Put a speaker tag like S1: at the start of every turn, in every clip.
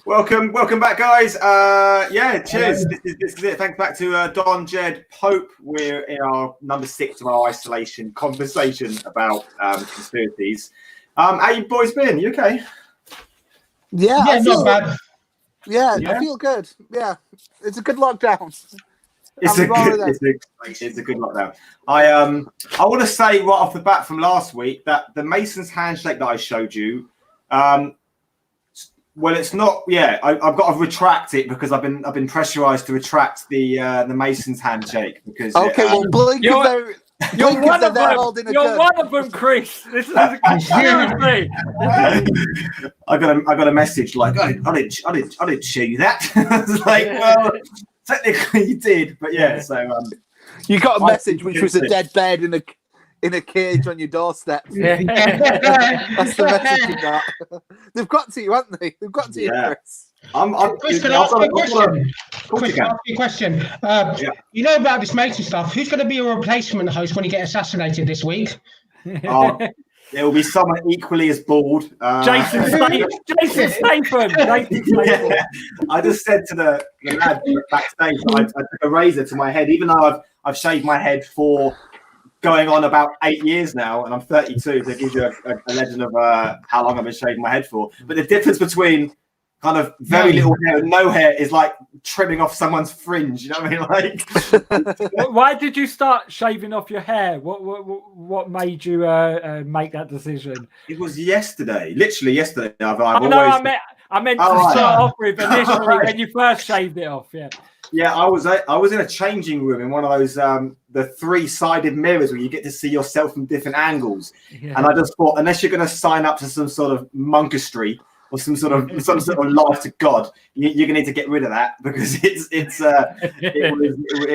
S1: Welcome back, guys. Cheers. This is it. Thanks back to Don, Jed, Pope. We're in our number 6 of our isolation conversation about conspiracies. How you boys been? You okay?
S2: Yeah,
S3: not bad.
S2: Yeah, I feel good. Yeah, it's a good lockdown.
S1: It's a good lockdown. I want to say right off the bat from last week that the Masons handshake that I showed you, well, it's not. Yeah, I've got to retract it because I've been pressurised to retract the Masons handshake because.
S2: Okay, Blink
S4: You're one of them. You're one of them, Chris. This is a conspiracy.
S1: I got a message like I didn't show you that. I was like, well, technically you did, but yeah. So
S2: you got a message which was a dead bed in a cage on your doorstep. That's the message you got. They've got to you, haven't they? They've got to you, Chris.
S3: Chris, can I ask you a question? You know about this Mason stuff. Who's going to be your replacement host when you get assassinated this week?
S1: There will be someone equally as bald.
S4: Jason Statham.
S1: Yeah. I just said to the lad backstage, I took a razor to my head, even though I've shaved my head for going on about 8 years now, and I'm 32, to give you a legend of how long I've been shaving my head for. But the difference between kind of very little hair and no hair is like trimming off someone's fringe. You know what I mean? Like,
S4: why did you start shaving off your hair? What made you make that decision?
S1: It was yesterday, literally yesterday.
S4: I meant to start off with initially when you first shaved it off.
S1: Yeah, I was in a changing room in one of those the 3-sided mirrors where you get to see yourself from different angles. Yeah. And I just thought, unless you're going to sign up to some sort of monkastry or some sort of life to God, you're going to need to get rid of that because it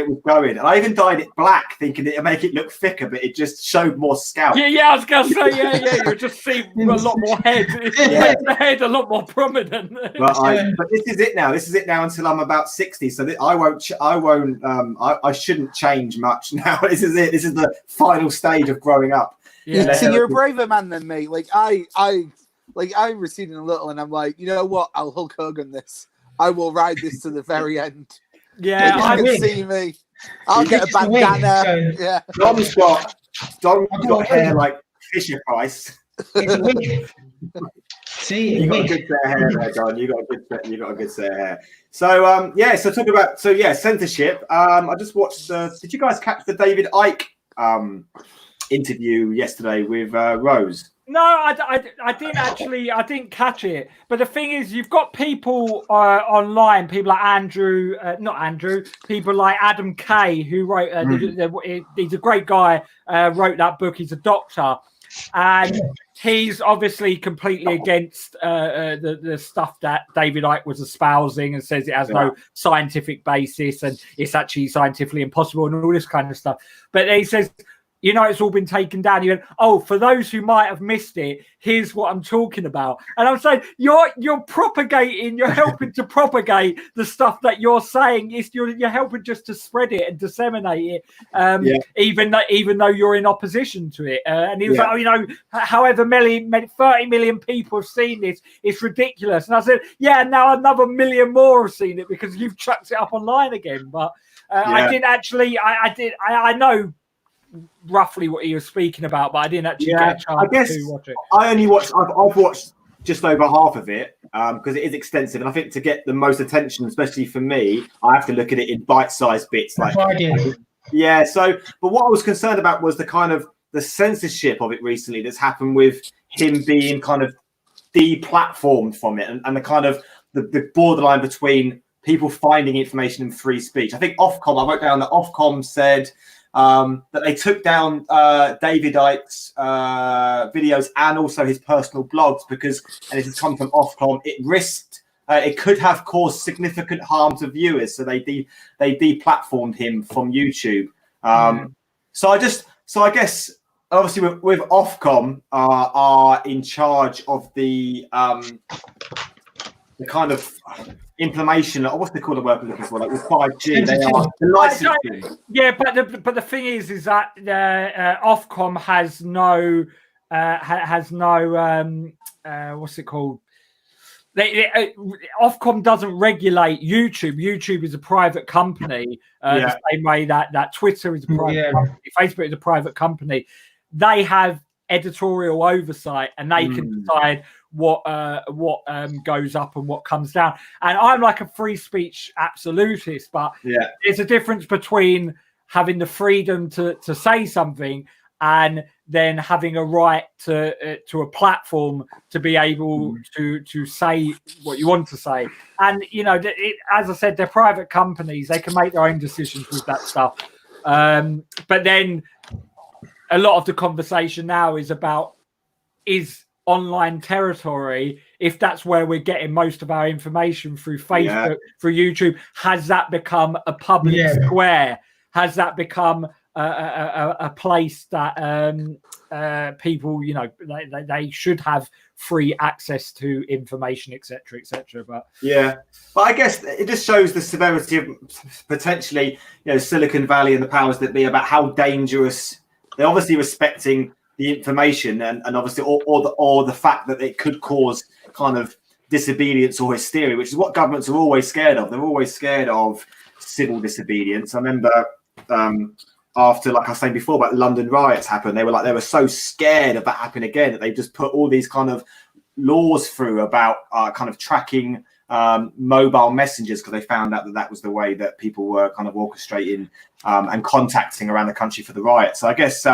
S1: was going. And I even dyed it black, thinking it'd make it look thicker, but it just showed more scalp.
S4: Yeah. I was going to say, you just see a lot more head. The head a lot more prominent.
S1: But this is it now. This is it now until I'm about 60. So I shouldn't change much now. This is it. This is the final stage of growing up.
S2: Yeah. So you're a braver man than me. I'm receding a little, and I'm like, you know what? I'll Hulk Hogan this. I will ride this to the very end.
S4: Yeah,
S2: you can see me. I'll get a bandana. Yeah.
S1: Dom's got hair like Fisher Price.
S3: See,
S1: you got a good set of hair there, Don. You got a good set of hair. So so talk about censorship. I just watched. Did you guys catch the David Icke interview yesterday with Rose?
S4: No, I didn't actually. I didn't catch it. But the thing is, you've got people online, people like people like Adam Kay, who wrote. He's a great guy. Wrote that book. He's a doctor, and he's obviously completely against the stuff that David Icke was espousing and says it has no scientific basis and it's actually scientifically impossible and all this kind of stuff. But he says, you know, it's all been taken down. He went, for those who might have missed it, here's what I'm talking about. And I'm saying, you're helping to propagate the stuff that you're saying. You're helping just to spread it and disseminate it, even though you're in opposition to it. And he was like, however 30 million people have seen this, it's ridiculous. And I said, now another million more have seen it because you've chucked it up online again. But I didn't actually, I know roughly what he was speaking about, but I didn't actually get a chance to watch it.
S1: I've watched just over half of it because it is extensive, and I think to get the most attention, especially for me, I have to look at it in bite-sized bits.
S3: That's what I did.
S1: Yeah. So, but what I was concerned about was the kind of the censorship of it recently that's happened with him being kind of deplatformed from it, and the kind of the borderline between people finding information and free speech. I think Ofcom. I wrote down that Ofcom said that they took down David Icke's videos and also his personal blogs because, and this has come from Ofcom, it could have caused significant harm to viewers, so they deplatformed him from YouTube. So I guess obviously with Ofcom are in charge of the kind of implementation, or what's the call the word I'm looking for, like with 5G, they are the licensing.
S4: Yeah, but the thing is that Ofcom has no what's it called? Ofcom doesn't regulate YouTube. YouTube is a private company, the same way that Twitter is a private company, Facebook is a private company. They have editorial oversight, and they can decide what goes up and what comes down. And I'm like a free speech absolutist, but there's a difference between having the freedom to say something and then having a right to a platform to be able to say what you want to say. And as I said, they're private companies; they can make their own decisions with that stuff. But then a lot of the conversation now is about online territory. If that's where we're getting most of our information through Facebook, through YouTube, has that become a public square? Has that become a place that people, they should have free access to information, etc., etc. But I guess it just shows the severity of potentially, Silicon Valley and the powers that be, about how dangerous they're obviously respecting the information and obviously or the fact that it could cause kind of disobedience or hysteria, which is what governments are always scared of. They're always scared of civil disobedience. I remember after, like I was saying before, about London riots happened, they were so scared of that happening again that they just put all these kind of laws through about kind of tracking mobile messengers, because they found out that was the way that people were kind of orchestrating and contacting around the country for the riots. So I guess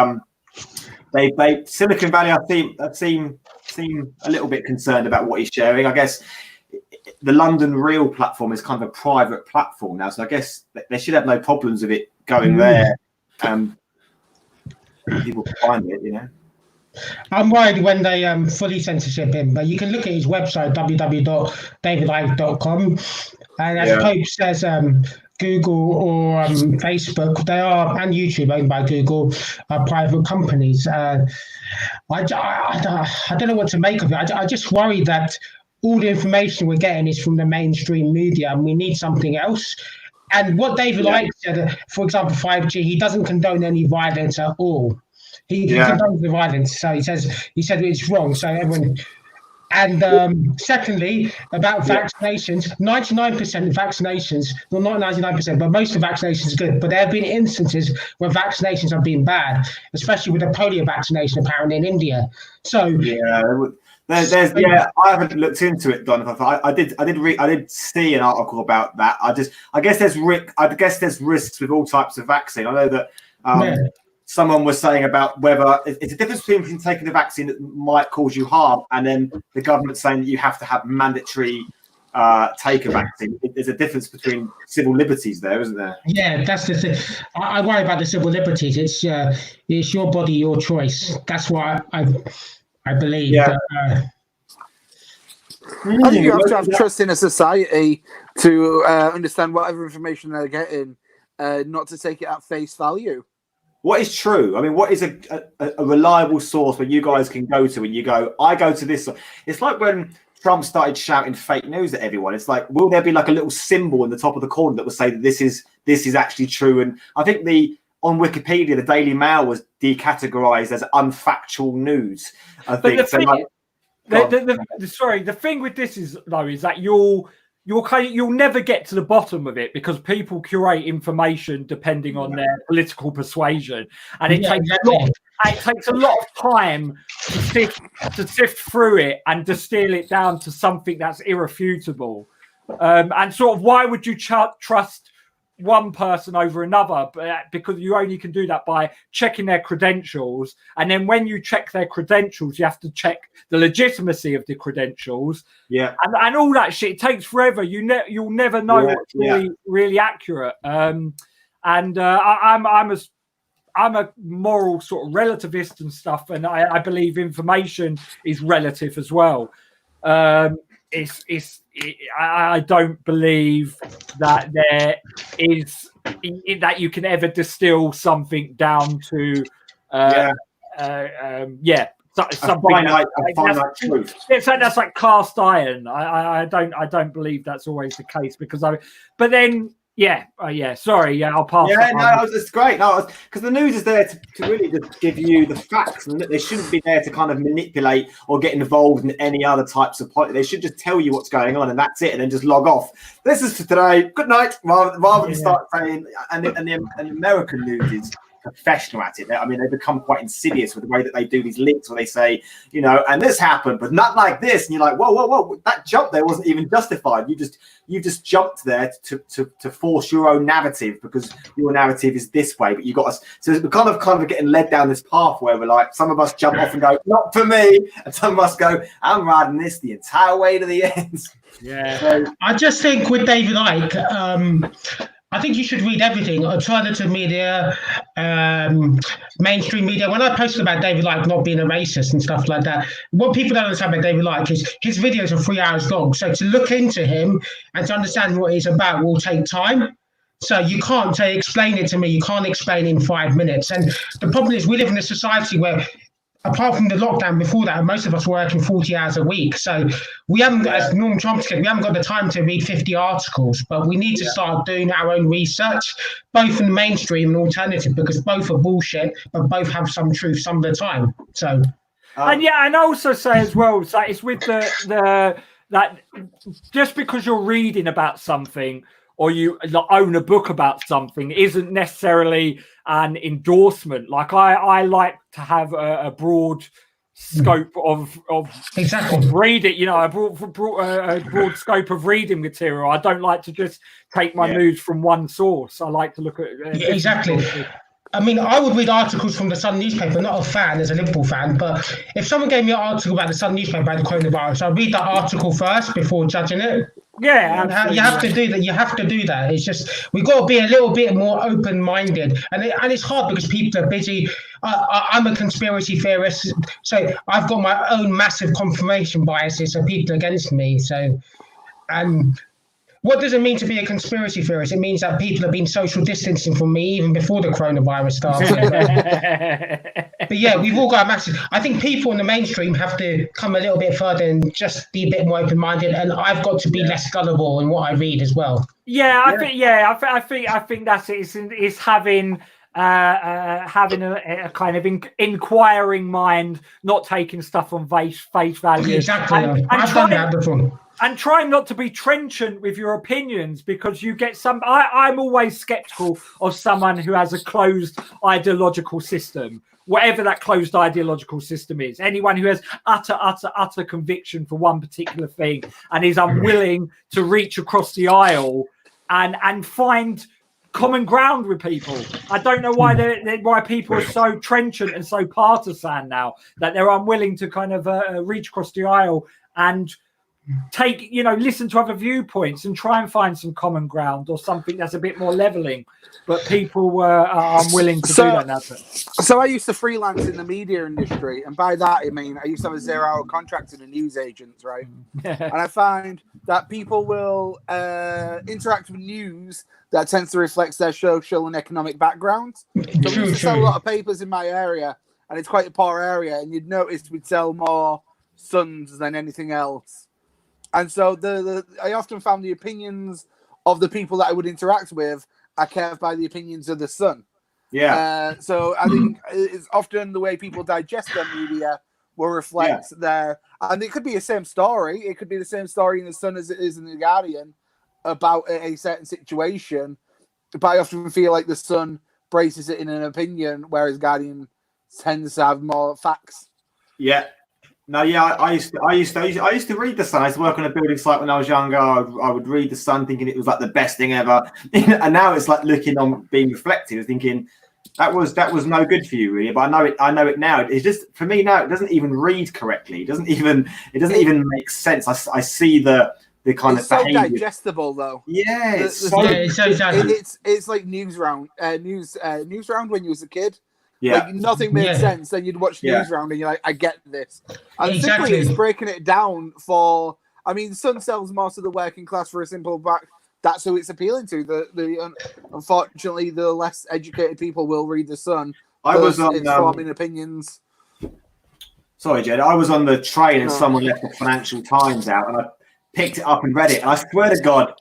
S4: they Silicon Valley, I seem a little bit concerned about what he's sharing. I guess the London Real platform is kind of a private platform now, so I guess they should have no problems with it going there. People can find it,
S3: I'm worried when they fully censorship him, but you can look at his website, www.davidicke.com, and as Pope says, Google or Facebook, they are, and YouTube, owned by Google, are private companies. I don't know what to make of it. I just worry that all the information we're getting is from the mainstream media, and we need something else. And what David Icke said, for example, 5G, he doesn't condone any violence at all. He condones the violence, so he said it's wrong. So everyone. And secondly, about vaccinations, 99% of vaccinations, well, not 99%, but most of vaccinations are good. But there have been instances where vaccinations have been bad, especially with the polio vaccination apparently in India. So
S1: I haven't looked into it, Don. I did see an article about that. I guess there's risks with all types of vaccine. I know that someone was saying about whether it's a difference between taking a vaccine that might cause you harm and then the government saying that you have to have mandatory take a vaccine. There's a difference between civil liberties there, isn't there?
S3: Yeah, that's the thing. I worry about the civil liberties. It's your body, your choice. That's what I believe.
S2: I think you have to have trust in a society to understand whatever information they're getting, not to take it at face value.
S1: What is true? I mean, what is a reliable source where you guys can go to and you go, I go to this? It's like when Trump started shouting fake news at everyone. It's like, will there be like a little symbol in the top of the corner that will say that this is actually true? And I think on Wikipedia, the Daily Mail was decategorized as unfactual news. I think.
S4: The thing with this is that you'll never get to the bottom of it, because people curate information depending on their political persuasion, and it takes a lot of time to sift through it and distill it down to something that's irrefutable. And sort of, why would you trust one person over another? Because you only can do that by checking their credentials, and then when you check their credentials, you have to check the legitimacy of the credentials. And all that shit. It takes forever. You'll never know what's really accurate. I'm a moral sort of relativist and stuff, and I believe information is relative as well. I don't believe that there is that you can ever distill something down to something like truth. That's like cast iron. I don't believe that's always the case, but then Yeah, yeah. Sorry, yeah, I'll pass.
S1: Yeah, no, it's great. No, because the news is there to really just give you the facts, and they shouldn't be there to kind of manipulate or get involved in any other types of politics. They should just tell you what's going on, and that's it, and then just log off. This is for today. Good night. Rather than start saying, and the American news is professional at it. I mean, they become quite insidious with the way that they do these links where they say, and this happened, but not like this. And you're like, whoa, that jump there wasn't even justified. You just jumped there to force your own narrative because your narrative is this way, but you got us. So we're kind of getting led down this path where we're like, some of us jump off and go, not for me. And some of us go, I'm riding this the entire way to the end.
S3: Yeah. So, I just think with David Icke, I think you should read everything, alternative media, mainstream media. When I posted about David Icke not being a racist and stuff like that, what people don't understand about David Icke is his videos are 3 hours long. So to look into him and to understand what he's about will take time. So you can't explain it to me. You can't explain in 5 minutes. And the problem is we live in a society where, apart from the lockdown before that, most of us were working 40 hours a week. So we haven't, as Norm Trump said, we haven't got the time to read 50 articles, but we need to start doing our own research, both in the mainstream and alternative, because both are bullshit, but both have some truth some of the time. So,
S4: and also say as well, so it's with that just because you're reading about something or you own a book about something isn't necessarily an endorsement. Like I like to have a broad scope of read it, a broad scope of reading material. I don't like to just take my news from one source. I like to look at
S3: exactly. I mean, I would read articles from the Sun newspaper, not a fan, as a Liverpool fan, but if someone gave me an article about the Sun newspaper about the coronavirus, I'd read that article first before judging it.
S4: Yeah,
S3: you have to do that. You have to do that. It's just we've got to be a little bit more open-minded, and it's hard because people are busy. I'm a conspiracy theorist, so I've got my own massive confirmation biases, so people are against me. So, what does it mean to be a conspiracy theorist? It means that people have been social distancing from me even before the coronavirus started. But yeah, we've all got a massive. I think people in the mainstream have to come a little bit further and just be a bit more open-minded. And I've got to be less gullible in what I read as well.
S4: I think that's it. It's having a kind of inquiring mind, not taking stuff on face value.
S3: Exactly. I've done that before.
S4: And trying not to be trenchant with your opinions, because you get some. I'm always skeptical of someone who has a closed ideological system, whatever that closed ideological system is. Anyone who has utter conviction for one particular thing and is unwilling to reach across the aisle and find common ground with people. I don't know why people are so trenchant and so partisan now, that they're unwilling to kind of reach across the aisle and listen to other viewpoints and try and find some common ground or something that's a bit more leveling. But people are unwilling to do that now.
S2: So I used to freelance in the media industry, and by that I mean I used to have a 0-hour contract in the news agents, right? And I find that people will interact with news that tends to reflect their social and economic backgrounds. So we used to sell a lot of papers in my area, and it's quite a poor area, and you'd notice we'd sell more Suns than anything else. And so I often found the opinions of the people that I would interact with are carved by the opinions of the Sun.
S1: Yeah.
S2: So I think it's often the way people digest their media will reflect their... And it could be the same story. It could be the same story in the Sun as it is in the Guardian about a certain situation. But I often feel like the Sun braces it in an opinion, whereas Guardian tends to have more facts.
S1: Yeah. No, yeah, I used to read the Sun. I used to work on a building site when I was younger. I would read the Sun, thinking it was like the best thing ever. And now it's like looking on, being reflective, thinking that was no good for you, really. But I know it now. It's just for me now. It doesn't even read correctly. It doesn't even make sense. I see the kind
S2: of
S1: behavior.
S2: So digestible though.
S1: Yeah,
S2: it's like Newsround when you was a kid.
S1: Yeah.
S2: Like nothing made sense. Then you'd watch Newsround and you're like, I get this. And simply it's breaking it down for. I mean, Sun sells most of the working class for a simple fact. That's who it's appealing to. Unfortunately, the less educated people will read the Sun.
S1: I was on
S2: forming opinions.
S1: Sorry, Jed. I was on the train and someone left the Financial Times out, and I picked it up and read it. And I swear to God,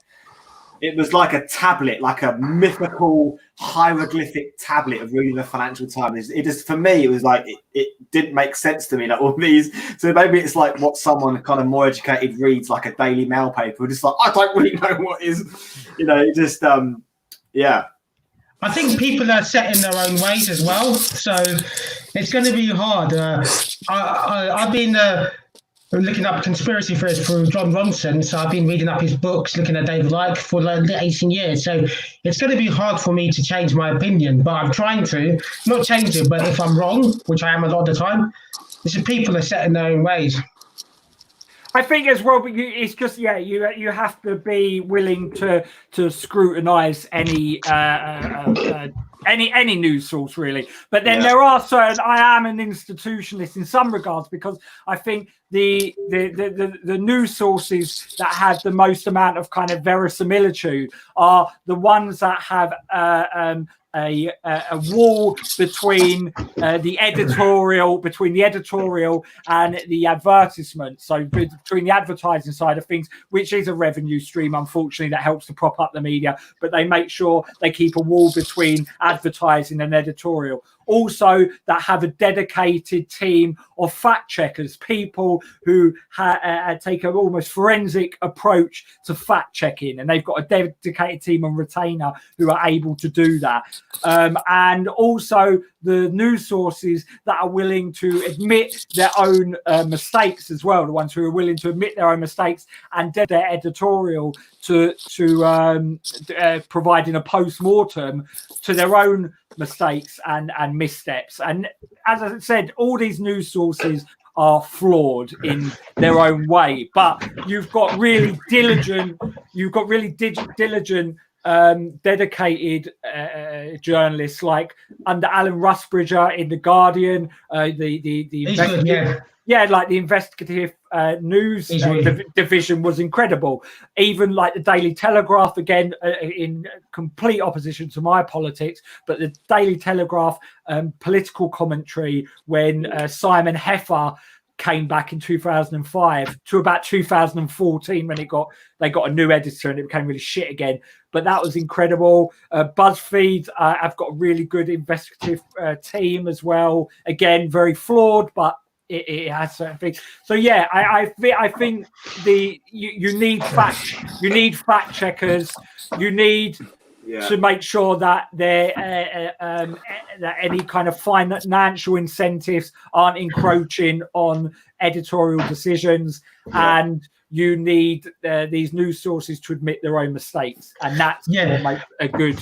S1: it was like a tablet, like a mythical hieroglyphic tablet of reading the Financial Times. It just, for me, it was like it didn't make sense to me, like all these. So maybe it's like what someone kind of more educated reads, like a Daily Mail paper. Just like, I don't really know what is, it just yeah.
S3: I think people are set in their own ways as well, so it's going to be hard. I've been looking up conspiracy theories for John Ronson, so I've been reading up his books, looking at David Icke for like 18 years. So it's going to be hard for me to change my opinion, but I'm trying to not change it. But if I'm wrong, which I am a lot of the time, it's just people are set in their own ways.
S4: I think as well, but it's just you have to be willing to scrutinize any news source really. But then there are certain. I am an institutionalist in some regards because I think the news sources that have the most amount of kind of verisimilitude are the ones that have a wall between the editorial and the advertisement, so between the advertising side of things, which is a revenue stream, unfortunately, that helps to prop up the media, but they make sure they keep a wall between advertising and editorial. Also, that have a dedicated team of fact checkers, people who take an almost forensic approach to fact checking, and they've got a dedicated team on retainer who are able to do that. And also the news sources that are willing to admit their own mistakes as well, the ones who are willing to admit their own mistakes and their editorial to providing a post-mortem to their own mistakes and missteps. And as I said, all these news sources are flawed in their own way, but you've got really diligent dedicated journalists like under Alan Rusbridger in The Guardian, like the investigative news division was incredible. Even like the Daily Telegraph, again, in complete opposition to my politics, but the Daily Telegraph political commentary when Simon Heffer came back in 2005 to about 2014 when they got a new editor and it became really shit again. But that was incredible. BuzzFeed, I've got a really good investigative team as well. Again, very flawed, but it has certain things. So yeah, I think you need fact checkers. You need to make sure that that any kind of financial incentives aren't encroaching on editorial decisions, and you need these news sources to admit their own mistakes, and that's what makes a good,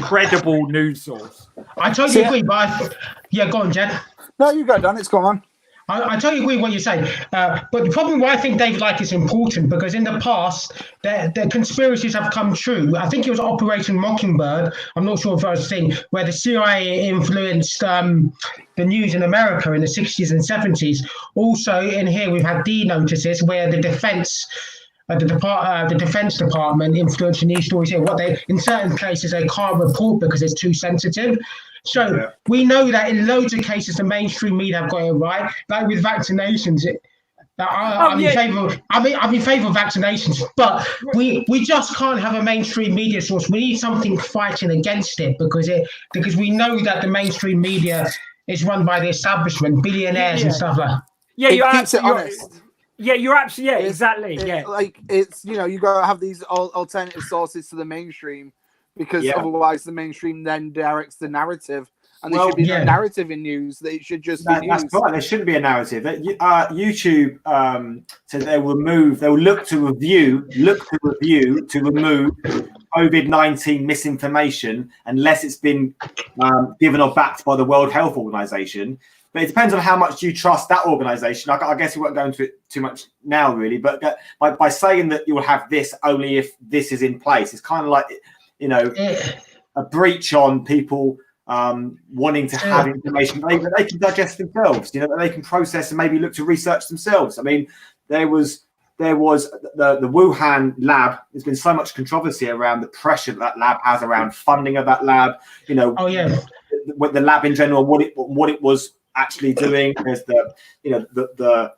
S4: credible news source.
S3: I totally agree, but go on, Jed.
S2: No, you go, Dan. It's gone on.
S3: I totally agree with what you say, but the problem why I think David Icke is important, because in the past, the conspiracies have come true. I think it was Operation Mockingbird, I'm not sure if I was saying, where the CIA influenced the news in America in the 60s and 70s. Also in here, we've had D notices where the defense department influenced the news stories here. In certain cases, they can't report because it's too sensitive. So we know that in loads of cases, the mainstream media have got it right. Like with vaccinations, I'm in favour of vaccinations, but we just can't have a mainstream media source. We need something fighting against it because we know that the mainstream media is run by the establishment, billionaires and stuff like that.
S2: Yeah, it keeps it honest.
S4: Yeah, you're absolutely exactly.
S2: Like it's you got to have these alternative sources to the mainstream. Because otherwise the mainstream then directs the narrative. And there should be no narrative in news. That it should just be news.
S1: That's right. There shouldn't be a narrative. YouTube said they will look to review to remove COVID-19 misinformation unless it's been given or backed by the World Health Organization. But it depends on how much you trust that organization. I guess we won't go into it too much now, really. But by saying that you will have this only if this is in place, it's kind of like, a breach on people wanting to have information that they can digest themselves, that they can process and maybe look to research themselves. I mean, there was the Wuhan lab. There's been so much controversy around the pressure that lab has around funding of that lab. With the lab in general, what it was actually doing. There's the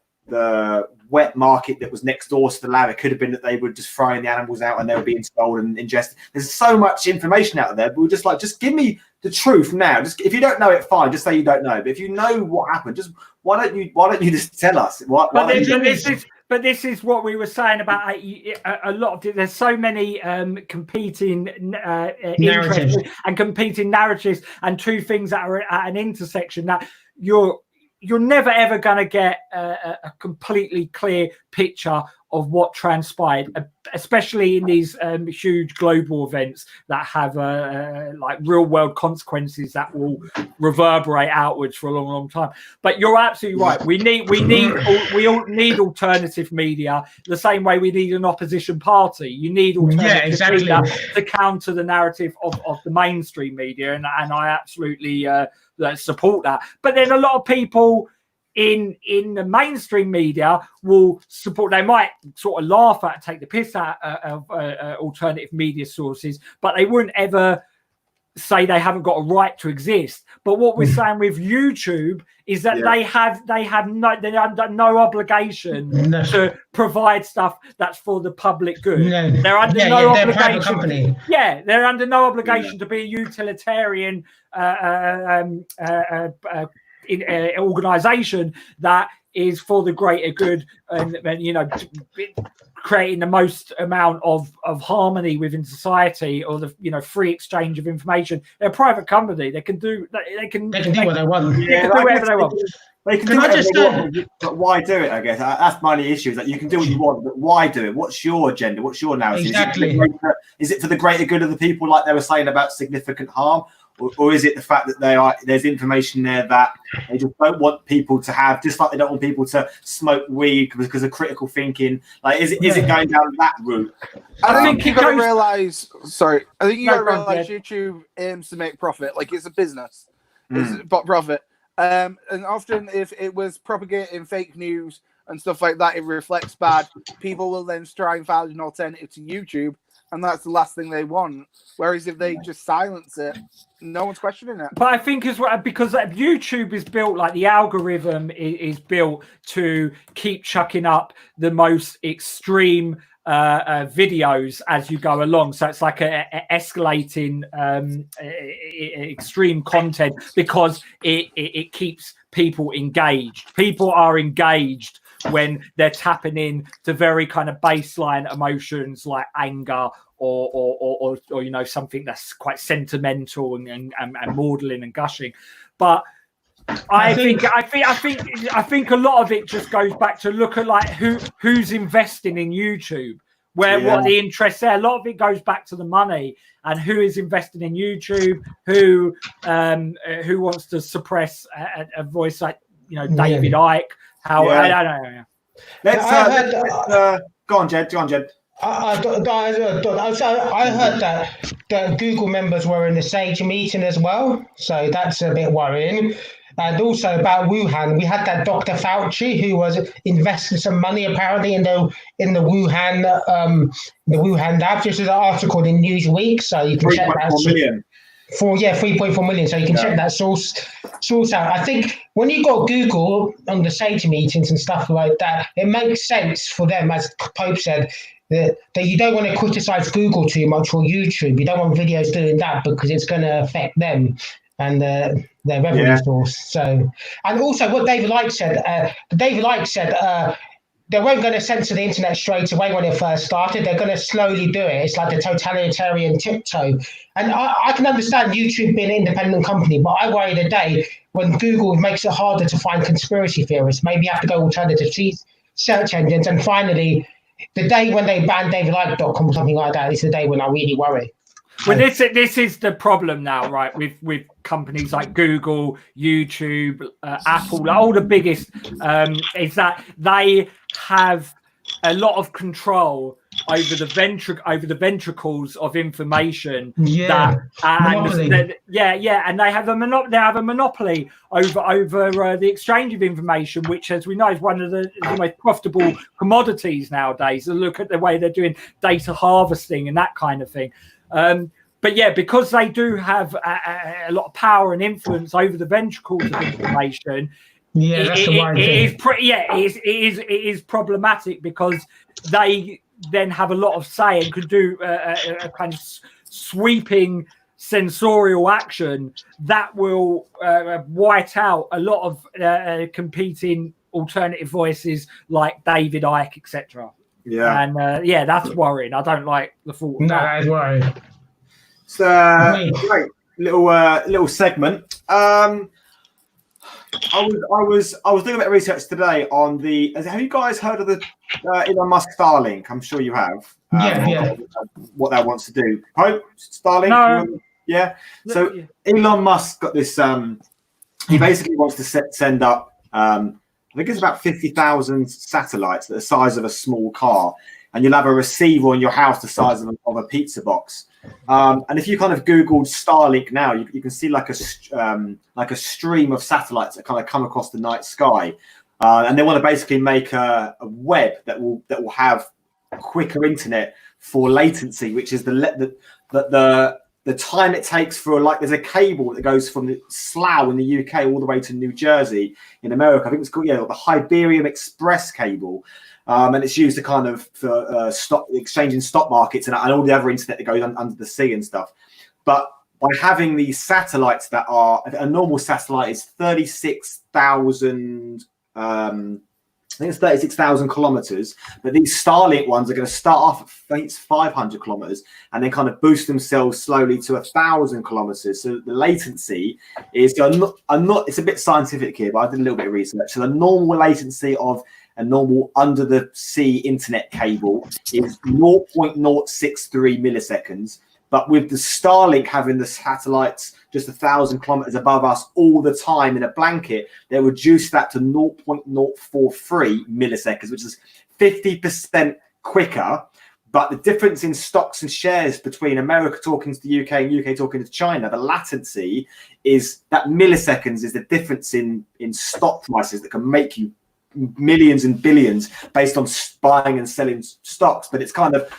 S1: wet market that was next door to the lab. It could have been that they were just throwing the animals out and they were being sold and ingested. There's so much information out there. But we're just like, just give me the truth now. Just if you don't know it, fine. Just say you don't know. But if you know what happened, just why don't you just tell us?
S4: But this is what we were saying about a lot of. There's so many competing interests and competing narratives, and two things that are at an intersection that you're never ever going to get a completely clear picture of what transpired, especially in these huge global events that have like real world consequences that will reverberate outwards for a long time. But you're absolutely right. We all need alternative media the same way we need an opposition party. You need alternative media to counter the narrative of the mainstream media, and I absolutely support that. But then a lot of people in the mainstream media will support. They might sort of laugh at, take the piss out of alternative media sources, but they wouldn't ever say they haven't got a right to exist. But what we're saying with YouTube is that they have they're under no obligation to provide stuff that's for the public good. They're under no obligation. They're a private company. Yeah, they're under no obligation to be a utilitarian organization that is for the greater good and creating the most amount of harmony within society, or the free exchange of information. They're a private company. They can do what they want. They can do whatever they want.
S1: They can do whatever they want, but why do it? I guess that's my issue. Is that you can do what you want, but why do it? What's your agenda? What's your narrative?
S3: Exactly.
S1: Is it for the greater good of the people, like they were saying about significant harm? Or is it the fact that there's information there that they just don't want people to have, just like they don't want people to smoke weed because of critical thinking? Like, is it going down that route?
S2: I think you got to realize. Sorry, I think you got to realize YouTube aims to make profit. Like, it's a business, it's about profit. And often, if it was propagating fake news and stuff like that, it reflects bad. People will then try and find an alternative to YouTube. And that's the last thing they want. Whereas if they just silence it, no one's questioning it.
S4: But I think as well, because YouTube is built, like the algorithm is built to keep chucking up the most extreme videos as you go along. So it's like a escalating extreme content, because it keeps people engaged. People are engaged when they're tapping in to very kind of baseline emotions like anger or something that's quite sentimental and maudlin and gushing. But I think a lot of it just goes back to look at like who's investing in YouTube, what the interests there. A lot of it goes back to the money and who is investing in YouTube, who wants to suppress a voice like David Icke. I don't know.
S1: Let's go on, Jed.
S3: I heard that Google members were in the Sage meeting as well, so that's a bit worrying. And also about Wuhan, we had that Dr. Fauci who was investing some money apparently in the Wuhan lab. This is an article in Newsweek, so you can check that. 3.4 million. So you can check that source out. I think when you got Google on the Sage meetings and stuff like that, it makes sense for them, as Pope said, that you don't want to criticize Google too much, or YouTube. You don't want videos doing that because it's going to affect them and their revenue source. So, and also what David Icke said, they weren't going to censor the internet straight away when it first started. They're going to slowly do it. It's like the totalitarian tiptoe. And I can understand YouTube being an independent company, but I worry the day when Google makes it harder to find conspiracy theorists. Maybe you have to go alternative search engines. And finally, the day when they ban DavidIcke.com or something like that is the day when I really worry.
S4: Well, this is the problem now, right? With companies like Google, YouTube, Apple, all the biggest, is that they have a lot of control over the ventricles of information. And they have a monopoly over the exchange of information, which, as we know, is one of the most profitable commodities nowadays. Look at the way they're doing data harvesting and that kind of thing. But because they do have a lot of power and influence over the ventricles of information,
S3: Yeah, that's the one thing.
S4: It is problematic because they then have a lot of say and could do a kind of sweeping sensorial action that will white out a lot of competing alternative voices like David Icke, etc.
S1: Yeah,
S4: and that's worrying. I don't like the thought of that.
S3: That's worrying.
S1: So great little segment. I was doing a bit of research today on the. Have you guys heard of the Elon Musk Starlink? I'm sure you have. What that wants to do. Hope Starlink.
S4: No.
S1: Yeah. So Elon Musk got this. He basically wants to send up. I think it's about 50,000 satellites the size of a small car, and you'll have a receiver in your house the size of a pizza box. And if you kind of Googled Starlink now, you can see like a stream of satellites that kind of come across the night sky, and they want to basically make a web that will have quicker internet for latency, which is the time it takes for, like, there's a cable that goes from the Slough in the UK all the way to New Jersey in America. I think it's called the Iberian Express cable. And it's used to kind of for exchanging stock markets and all the other internet that goes under the sea and stuff. But by having these satellites that are a normal satellite is 36,000. I think it's 36,000 kilometers. But these Starlink ones are going to start off at, I think it's 500 kilometers, and then kind of boost themselves slowly to 1,000 kilometers. So the latency is. It's a bit scientific here, but I did a little bit of research. So the normal latency of a normal under the sea internet cable is 0.063 milliseconds. But with the Starlink having the satellites just 1,000 kilometers above us all the time in a blanket, they reduce that to 0.043 milliseconds, which is 50% quicker. But the difference in stocks and shares between America talking to the UK and UK talking to China, the latency is that milliseconds is the difference in stock prices that can make you millions and billions based on buying and selling stocks. But it's kind of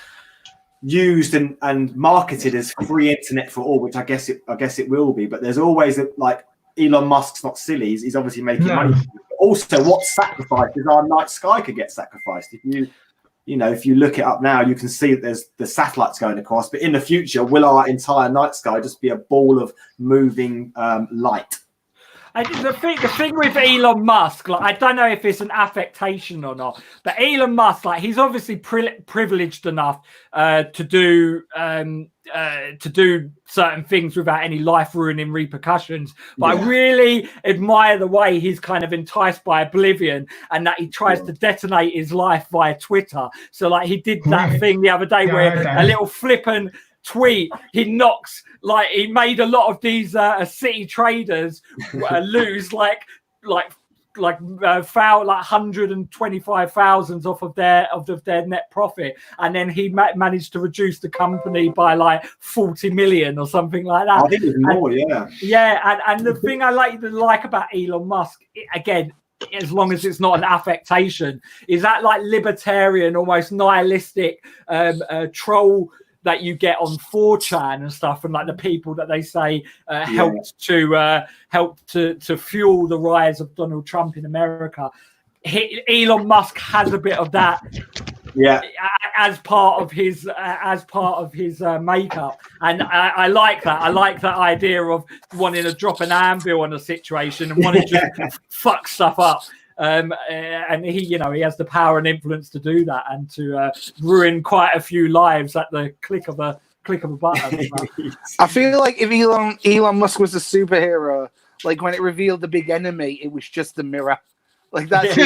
S1: used and marketed as free internet for all, which I guess it will be. But there's always like Elon Musk's not silly; he's obviously making money. Also, what sacrifices our night sky could get sacrificed? If you look it up now, you can see that there's the satellites going across. But in the future, will our entire night sky just be a ball of moving light?
S4: The thing with Elon Musk, like, I don't know if it's an affectation or not, but Elon Musk, like, he's obviously privileged enough to do certain things without any life-ruining repercussions. But I really admire the way he's kind of enticed by oblivion, and that he tries to detonate his life via Twitter. So, like, he did that thing the other day where a little flippant tweet, he made a lot of these city traders lose like 125,000 off of their net profit, and then he managed to reduce the company by like 40 million or something like that.
S1: I think it's more,
S4: and the thing I like about Elon Musk, again, as long as it's not an affectation, is that like libertarian, almost nihilistic troll that you get on 4chan and stuff, and like the people that they say helped to fuel the rise of Donald Trump in America. Elon Musk has a bit of that, as part of his makeup, and I like that. I like that idea of wanting to drop an anvil on a situation and wanting to fuck stuff up. And he has the power and influence to do that and to ruin quite a few lives at the click of a button.
S2: I feel like if Elon Musk was a superhero, like when it revealed the big enemy, it was just the mirror. Like that's
S1: he's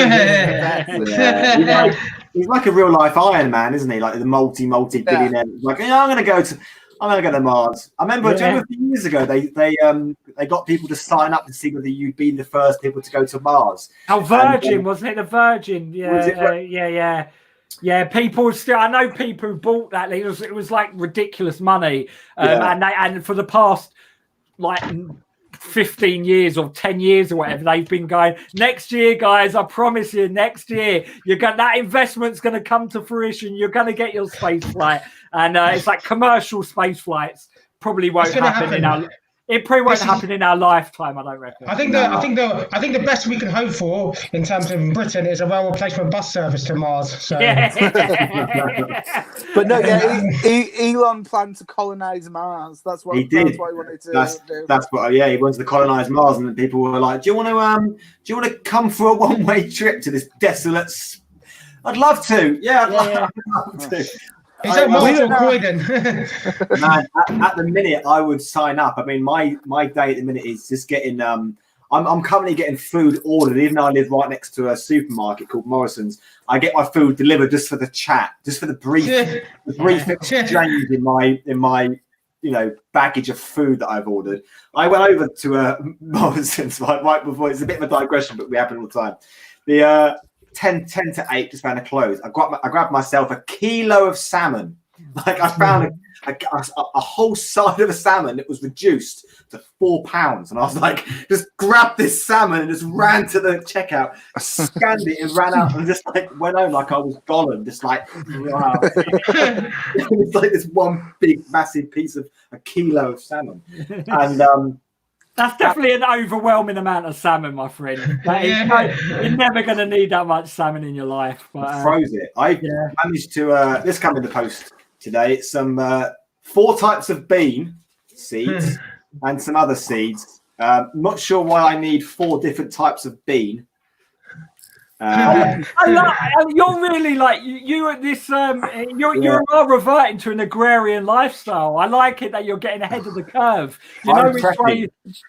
S1: like a real life Iron Man, isn't he? Like the multi-billionaire. Like, I'm gonna go to Mars. I remember a few years ago they got people to sign up to see whether you'd been the first people to go to Mars.
S4: Oh, Virgin, wasn't it? The Virgin, yeah. People still. I know people who bought that. It was like ridiculous money, and for the past like 15 years or 10 years or whatever, they've been going, next year, guys, I promise you, next year that investment's going to come to fruition. You're going to get your space flight, and it's like commercial space flights probably won't happen in our It probably won't happen in our lifetime, I don't reckon.
S3: I think the best we can hope for in terms of Britain is a rail replacement bus service to Mars. So.
S2: But no, Elon planned to colonize Mars. That's what he did. That's what he wanted to do.
S1: That's what. Yeah, he wanted to colonize Mars, and then people were like, "Do you want to come for a one-way trip to this desolate?" I'd love to. Yeah, I'd love to.
S3: Is that Mars or Croydon?
S1: Man, at the minute, I would sign up. I mean, my day at the minute is just getting. I'm currently getting food ordered, even though I live right next to a supermarket called Morrison's. I get my food delivered just for the chat, just for the brief exchange in my baggage of food that I've ordered. I went over to Morrison's right before. It's a bit of a digression, but we happen all the time. The 10 to 8 just found a close. I grabbed myself a kilo of salmon. Like I found a whole side of a salmon that was reduced to £4, and I was like, just grabbed this salmon and just ran to the checkout, scanned it, and ran out, and just like went home like I was Gollum, just like wow. It's like this one big massive piece of a kilo of salmon, and
S4: that's definitely an overwhelming amount of salmon, my friend. You're never going to need that much salmon in your life. But,
S1: froze it. I managed to. This come in the post today. It's some 4 types of bean seeds and some other seeds. Not sure why I need 4 different types of bean.
S4: You're really like you at this. You are reverting to an agrarian lifestyle. I like it that you're getting ahead of the curve. You know which way.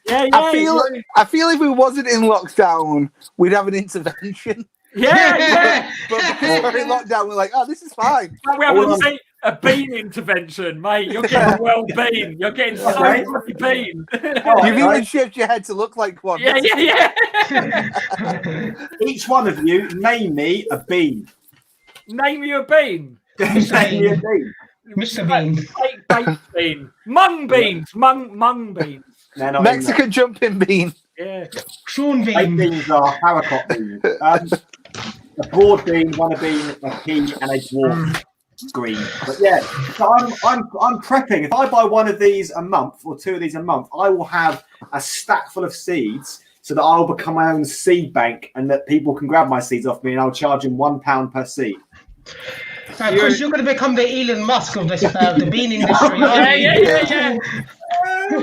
S2: I feel if we wasn't in lockdown, we'd have an intervention.
S4: Yeah.
S2: But because we're in lockdown, we're like, oh, this is fine.
S4: We haven't seen a bean intervention, mate. You're getting well bean. You're getting so much bean.
S2: You've even shaped your head to look like one.
S4: Yeah.
S1: Each one of you, name me a bean.
S4: Name you a bean.
S1: Name me a bean.
S3: Mr. Bean.
S4: Baked bean. Mung beans. Mung beans.
S2: Mexican jumping bean.
S4: Yeah.
S3: Sean bean.
S1: Baked beans are haricot beans. A broad bean, one bean, a pea, and a dwarf green. But yeah, so I'm prepping. If I buy one of these a month or 2 of these a month, I will have a stack full of seeds so that I'll become my own seed bank, and that people can grab my seeds off me, and I'll charge them £1 per seed.
S3: Because you're going to become the Elon Musk of this, the bean industry.
S4: Yeah.
S3: I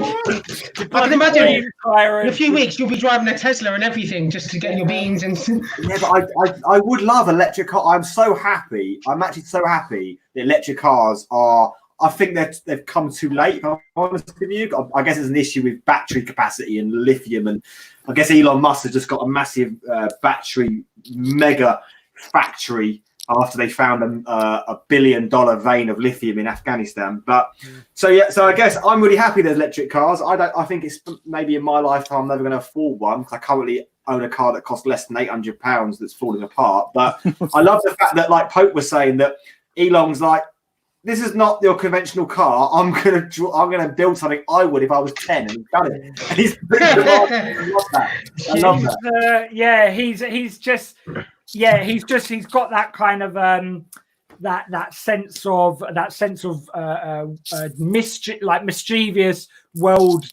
S3: can imagine in a few weeks you'll be driving a Tesla and everything just to get your beans. And
S1: yeah, but I would love electric car. I'm so happy. I'm actually so happy that electric cars are. I think they've come too late. If I'm honest with you, I guess it's an issue with battery capacity and lithium, and I guess Elon Musk has just got a massive battery mega factory after they found a $1 billion vein of lithium in Afghanistan. But so I guess I'm really happy there's electric cars. I think it's maybe in my lifetime I'm never going to afford one, because I currently own a car that costs less than £800 that's falling apart. But I love the fact that, like Pope was saying, that Elon's like, this is not your conventional car. I'm gonna build something I would if I was 10, and he's done it. And he's I love that. I love that. He's got that kind of that sense of mischievous world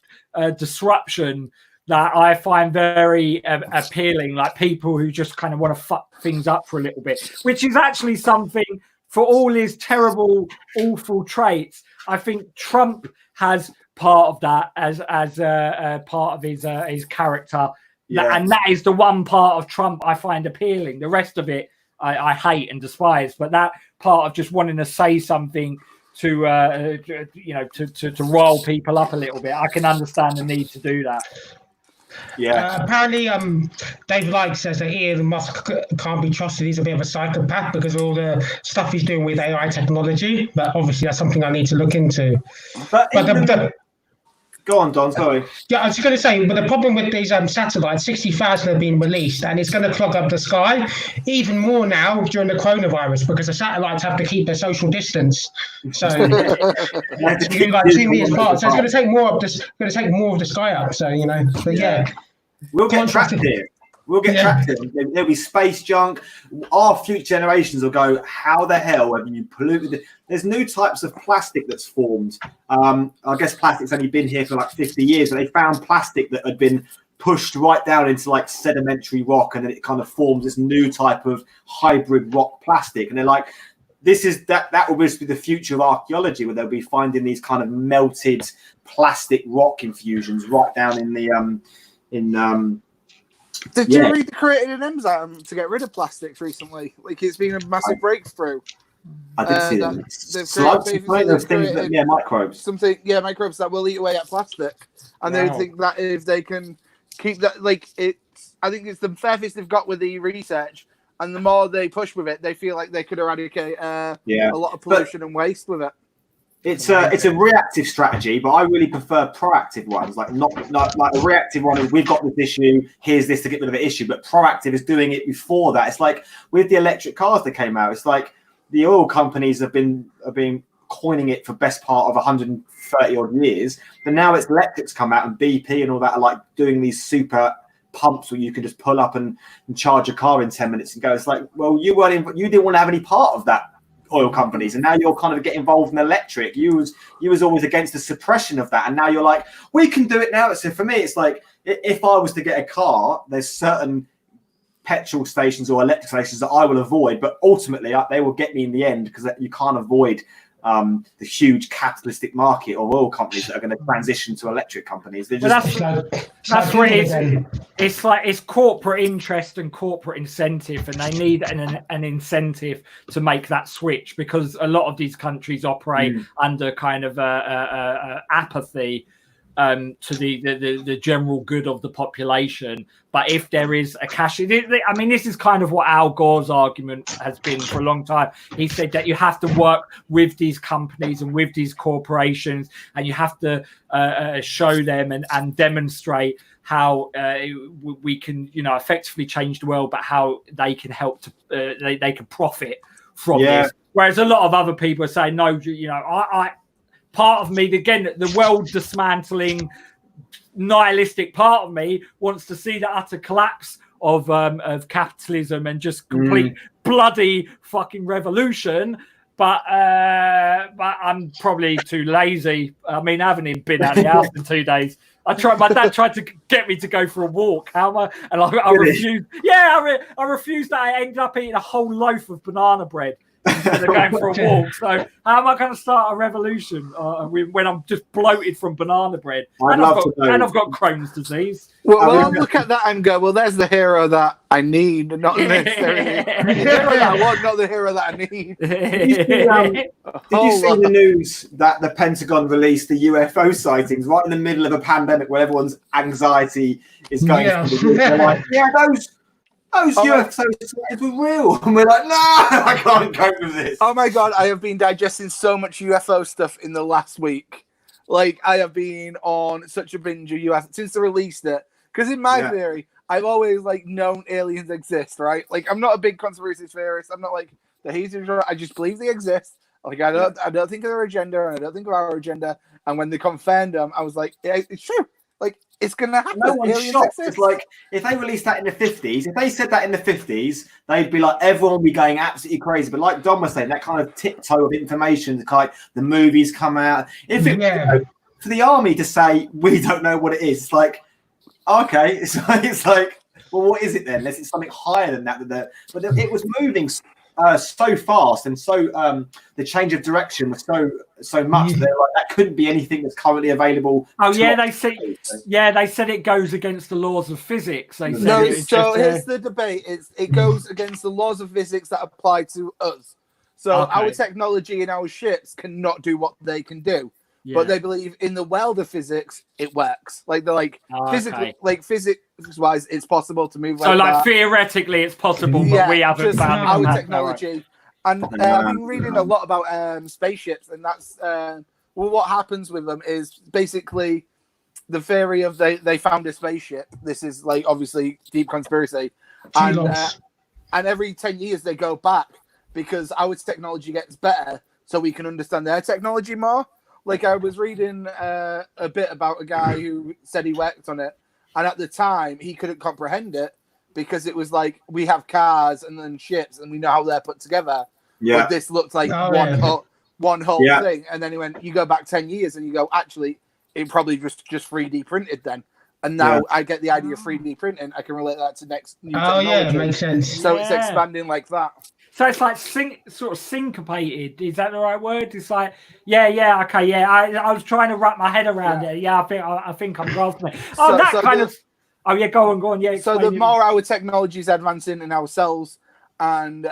S1: disruption that I find very appealing. Like people who just kind of want to fuck things up for a little bit, which is actually something. For all his terrible, awful traits, I think Trump has part of that as part of his character, and that is the one part of Trump I find appealing. The rest of it I hate and despise, but that part of just wanting to say something to rile people up a little bit, I can understand the need to do that. Yeah.
S3: Apparently, David Icke says that Elon Musk can't be trusted. He's a bit of a psychopath because of all the stuff he's doing with AI technology. But obviously, that's something I need to look into.
S1: Go on, Don. Sorry.
S3: Yeah, I was going to say, but the problem with these satellites, 60,000 have been released, and it's going to clog up the sky even more now during the coronavirus, because the satellites have to keep their social distance. So to do like 2 meters apart. So it's going to take more of the sky up. So but yeah,
S1: we'll get trapped here. We'll get trapped in. There'll be space junk. Our future generations will go, how the hell have you polluted it? There's new types of plastic that's formed. I guess plastic's only been here for like 50 years, but they found plastic that had been pushed right down into like sedimentary rock, and then it kind of forms this new type of hybrid rock plastic. And they're like, this is that will be the future of archaeology, where they'll be finding these kind of melted plastic rock infusions right down in the
S2: Did you read they created an enzyme to get rid of plastics recently? Like, it's been a massive breakthrough.
S1: I did see that. Microbes.
S2: Microbes that will eat away at plastic, and they think that if they can keep that, like, I think it's the furthest they've got with the research, and the more they push with it, they feel like they could eradicate a lot of pollution and waste with it.
S1: It's a reactive strategy, but I really prefer proactive ones. Like not like a reactive one is, we've got this issue, here's this to get rid of the issue. But proactive is doing it before that. It's like with the electric cars that came out. It's like the oil companies have been coining it for best part of 130 odd years, but now it's electrics come out, and BP and all that are like doing these super pumps where you can just pull up and charge a car in 10 minutes and go. It's like, well, you didn't want to have any part of that, oil companies, and now you're kind of getting involved in electric. You was always against the suppression of that, and now you're like, we can do it now. So for me, it's like, if I was to get a car, there's certain petrol stations or electric stations that I will avoid, but ultimately they will get me in the end, because you can't avoid the huge capitalistic market of oil companies that are going to transition to electric companies. They're just,
S4: that's what it is. It's like, it's corporate interest and corporate incentive, and they need an incentive to make that switch, because a lot of these countries operate under kind of apathy to the general good of the population. But if there is a cash, I mean, this is kind of what Al Gore's argument has been for a long time. He said that you have to work with these companies and with these corporations, and you have to show them and demonstrate how we can, effectively change the world, but how they can help to they can profit from this. Whereas a lot of other people are saying, no, I part of me, again, the world dismantling, nihilistic part of me wants to see the utter collapse of capitalism and just complete bloody fucking revolution. But I'm probably too lazy. I mean, I haven't even been out of the house in 2 days. My dad tried to get me to go for a walk. I refused. Yeah, I refused that. I ended up eating a whole loaf of banana bread instead of going for a walk. So how am I going to start a revolution when I'm just bloated from banana bread? And I've got Crohn's disease.
S2: Well, I'll look at that and go, well, there's the hero that I need, not necessarily the hero that I want, not the hero that I need.
S1: Did you see the news that the Pentagon released the UFO sightings right in the middle of a pandemic where everyone's anxiety is going through? They're like, those UFO sightings were real. And we're like, no, I can't cope with this.
S2: Oh my God, I have been digesting so much UFO stuff in the last week. Like, I have been on such a binge of UFO since they released it. Because in my theory, I've always known aliens exist, right? Like, I'm not a big conspiracy theorist. I'm not like the haters. I just believe they exist. Like, I don't think of their agenda, and I don't think of our agenda. And when they confirmed them, I was like, yeah, it's true. Like, it's gonna happen.
S1: No one's shocked. It's like, if they released that in the 50s, if they said that in the 50s, they'd be like, everyone would be going absolutely crazy. But like Dom was saying, that kind of tiptoe of information, like the movies come out. For the army to say we don't know what it is, it's like, okay, it's like, well, what is it then? Unless it's something higher than that. But it was moving so fast, and so the change of direction was so much that that couldn't be anything that's currently available.
S4: Oh yeah, they said it goes against the laws of physics. They said
S2: here's the debate: it goes against the laws of physics that apply to us. So our technology and our ships cannot do what they can do. Yeah. But they believe in the world of physics, it works. Like, they're like, physically, like physics-wise, it's possible to move.
S4: So, theoretically, it's possible, but we haven't found
S2: our technology. And I've been reading a lot about spaceships, and that's what happens with them is basically the theory of they found a spaceship. This is obviously deep conspiracy, and every 10 years they go back because our technology gets better, so we can understand their technology more. Like, I was reading a bit about a guy who said he worked on it, and at the time he couldn't comprehend it because it was like we have cars and then ships and we know how they're put together.
S1: Yeah.
S2: But this looks like one whole thing. And then he went, you go back 10 years and you go, actually, it probably just 3D printed then. And now I get the idea of 3D printing. I can relate that to next new technology.
S3: Yeah, makes sense.
S2: So it's expanding like that.
S4: So it's like sort of syncopated. Is that the right word? It's like, okay. I was trying to wrap my head around it. Yeah, I think I'm grasping it. Oh, go on. Yeah.
S2: So the more our technology is advancing in ourselves and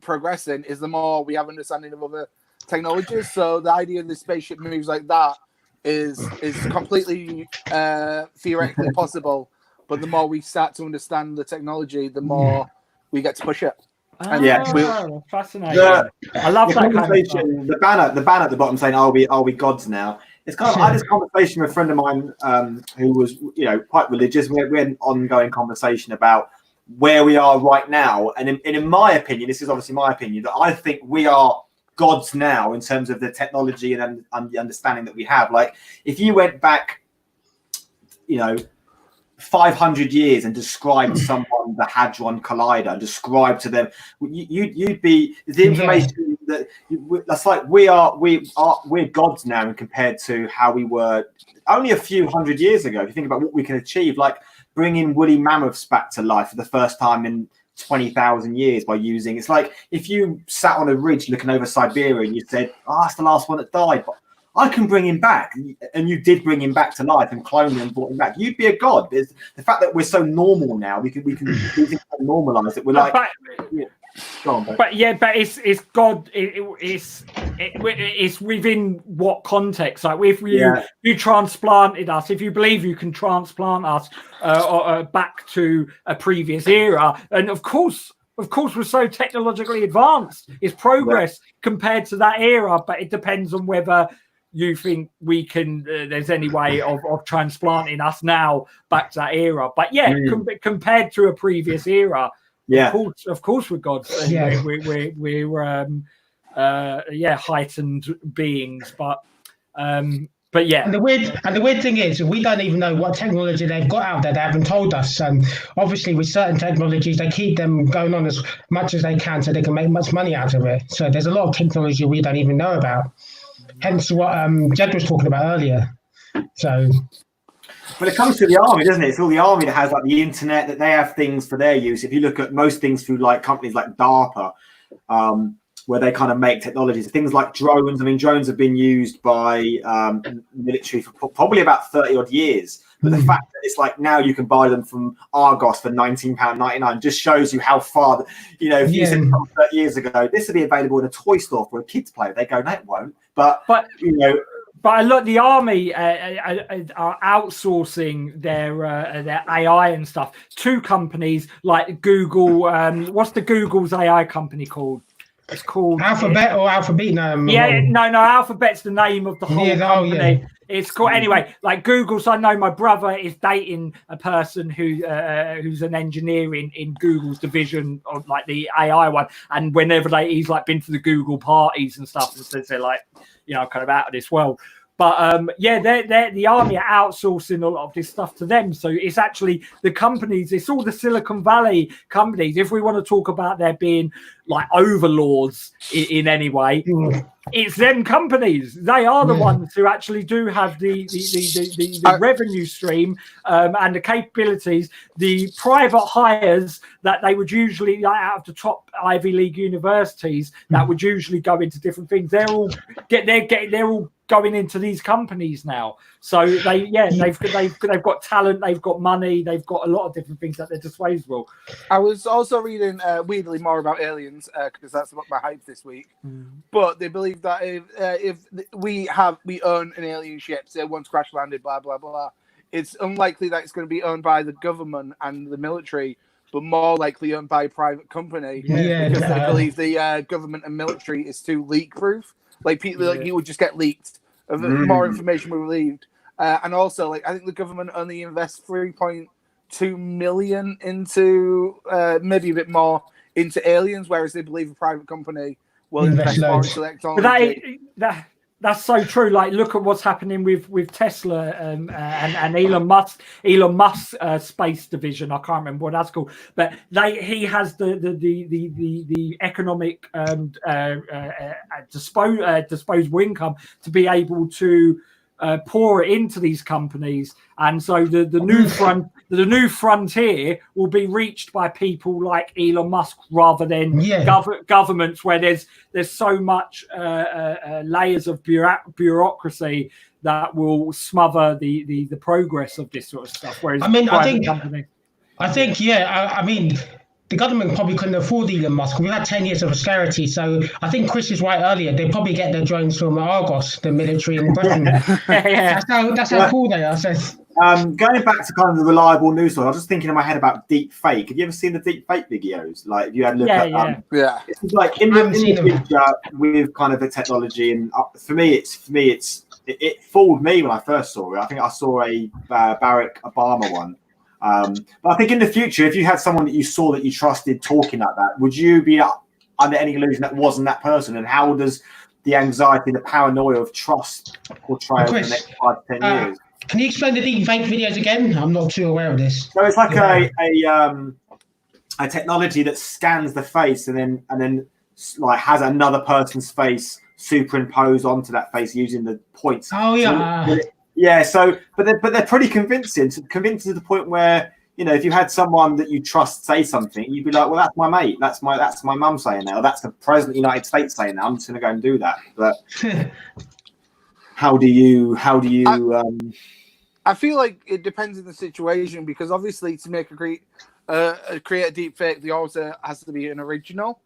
S2: progressing, is the more we have understanding of other technologies. So the idea of the spaceship moves like that is completely theoretically possible. But the more we start to understand the technology, the more we get to push it.
S4: Fascinating. I love that
S1: conversation.
S4: Kind of
S1: the banner at the bottom saying, "Are we gods now?" It's kind of. I had this conversation with a friend of mine who was, quite religious. We had an ongoing conversation about where we are right now, and in my opinion, this is obviously my opinion, that I think we are gods now in terms of the technology and the understanding that we have. Like, if you went back, 500 years and described someone the Hadron Collider, described to them, you'd be the information that's like we're gods now, and compared to how we were only a few hundred years ago. If you think about what we can achieve, like bringing woolly mammoths back to life for the first time in 20,000 years by using, it's like if you sat on a ridge looking over Siberia and you said, that's the last one that died, but I can bring him back, and you did bring him back to life and clone him and brought him back. You'd be a god. It's the fact that we're so normal now. We can normalize it. We're like, go on,
S4: but it's God. It's within what context? Like if you transplanted us, if you believe you can transplant us back to a previous era, and of course, we're so technologically advanced. It's progress compared to that era, but it depends on whether you think we can. There's any way of transplanting us now back to that era. But compared to a previous era, of course, we're gods. We're heightened beings, but yeah.
S3: And the weird thing is, we don't even know what technology they've got out there. They haven't told us. Obviously, with certain technologies, they keep them going on as much as they can, so they can make much money out of it. So there's a lot of technology we don't even know about. Hence, what Jed was talking about earlier. So,
S1: when it comes to the army, doesn't it? It's all the army that has like the internet, that they have things for their use. If you look at most things through like companies like DARPA, where they kind of make technologies, things like drones. I mean, drones have been used by military for probably about 30 odd years. But the fact that it's like now you can buy them from Argos for £19.99 just shows you how far, if you said 30 years ago, this would be available in a toy store for a kids play, they go, no, it won't. But
S4: But look, the army are outsourcing their AI and stuff to companies like Google. What's the Google's AI company called? It's called
S3: Alphabet or Alphabet. No,
S4: Alphabet's the name of the whole company. It's called anyway. Like Google. So I know my brother is dating a person who's an engineer in Google's division of like the AI one. And whenever he's like been to the Google parties and stuff, and says they're like, kind of out of this world. But they're the army are outsourcing a lot of this stuff to them. So it's actually the companies, it's all the Silicon Valley companies. If we want to talk about there being like overlords in any way, it's them companies. They are the ones who actually do have the revenue stream and the capabilities, the private hires that they would usually, out of the top Ivy League universities, that would usually go into different things. They're all going into these companies now. So they've got talent, they've got money, they've got a lot of different things at their disposal.
S2: I was also reading weirdly more about aliens because that's my hype this week. But they believe that if we own an alien ship, say once crash landed, blah blah blah, it's unlikely that it's going to be owned by the government and the military, but more likely owned by a private company because they believe the government and military is too leak proof. Like people, like you would just get leaked. More information we relieved, and also like I think the government only invests 3.2 million into maybe a bit more into aliens, whereas they believe a private company will invest more into technology.
S4: That's so true. Like, look at what's happening with Tesla and Elon Musk's space division. I can't remember what that's called, but he has the economic disposable income to be able to pour it into these companies, and so the new frontier will be reached by people like Elon Musk rather than governments, where there's so much layers of bureaucracy that will smother the progress of this sort of stuff. Whereas
S3: I think the government probably couldn't afford Elon Musk. We had 10 years of austerity, so I think Chris is right earlier. They probably get their drones from Argos, the military in Britain. That's how cool they are. So.
S1: Going back to kind of the reliable news story, I was just thinking in my head about deep fake. Have you ever seen the deep fake videos? Like, if you had a look at it's like in the future with kind of the technology, and for me, it fooled me when I first saw it. I think I saw a Barack Obama one. But I think in the future, if you had someone that you saw that you trusted talking like that, would you be under any illusion that wasn't that person? And how does the anxiety, the paranoia of trust portray over the next 5 to 10 years?
S3: Can you explain the deep fake videos again? I'm not too aware of this.
S1: So it's like a technology that scans the face and then like has another person's face superimposed onto that face using the points.
S3: Oh yeah.
S1: So but they're pretty convincing to the point where, you know, if you had someone that you trust say something, you'd be like, well, that's my mate, that's my mum saying that, or that's the president of the United States saying that. I'm just gonna go and do that. But how do you
S2: I feel like it depends on the situation, because obviously to make create a deep fake, there also has to be an original.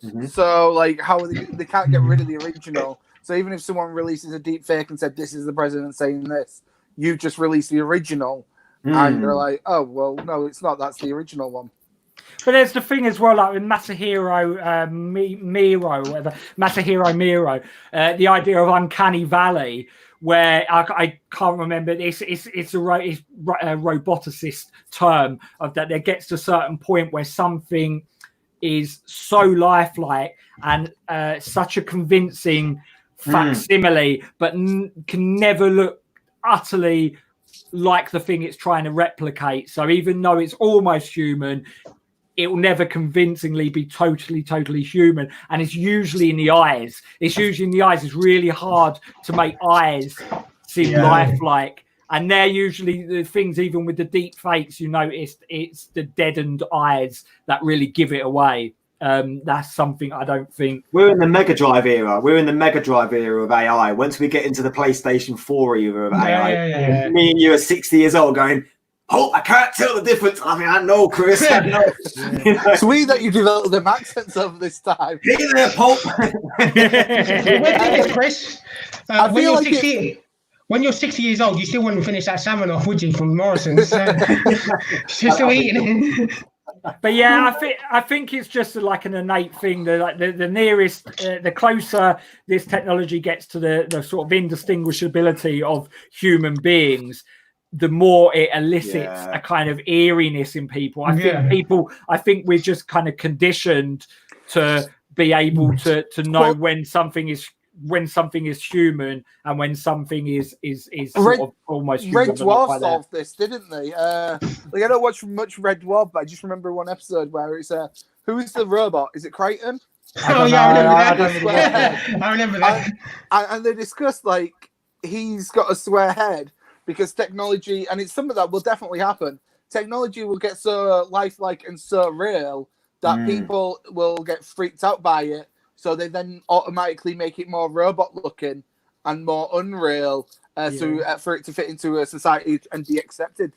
S2: Mm-hmm. So like how they can't get rid of the original. So even if someone releases a deep fake and said, this is the president saying this, you just release the original. And you're like, oh, well, no, it's not. That's the original one.
S4: But there's the thing as well, like with Masahiro Miro, the idea of uncanny valley, where I can't remember this. It's a roboticist term of that. There gets to a certain point where something is so lifelike and such a convincing facsimile, but can never look utterly like the thing it's trying to replicate. So even though it's almost human, it will never convincingly be totally human. And it's usually in the eyes. It's really hard to make eyes seem lifelike. And they're usually the things, even with the deep fakes, you notice it's the deadened eyes that really give it away. That's something I don't think.
S1: We're in the Mega Drive era. Of AI. Once we get into the PlayStation 4 era of AI, me and you are 60 years old going, oh, I can't tell the difference. I mean, I know, Chris. I know.
S2: You know? It's weird that you developed them accents over this time.
S1: Hey there, Pope.
S3: Chris. When you're 60 years old, you still wouldn't finish that salmon off, would you, from Morrison's? You're still eating it.
S4: But yeah, I think it's just like an innate thing. The nearest, the closer this technology gets to the sort of indistinguishability of human beings, the more it elicits a kind of eeriness in people. I think we're just kind of conditioned to be able to know when something is human and when something is sort of almost human.
S2: Red Dwarf solved this, didn't they? I don't watch much Red Dwarf, but I just remember one episode where it's who's the robot? Is it Crichton?
S3: I remember that.
S2: And they discussed like he's got a square head because technology, and it's something that will definitely happen. Technology will get so lifelike and so real that people will get freaked out by it. So they then automatically make it more robot-looking and more unreal for it to fit into a society and be accepted.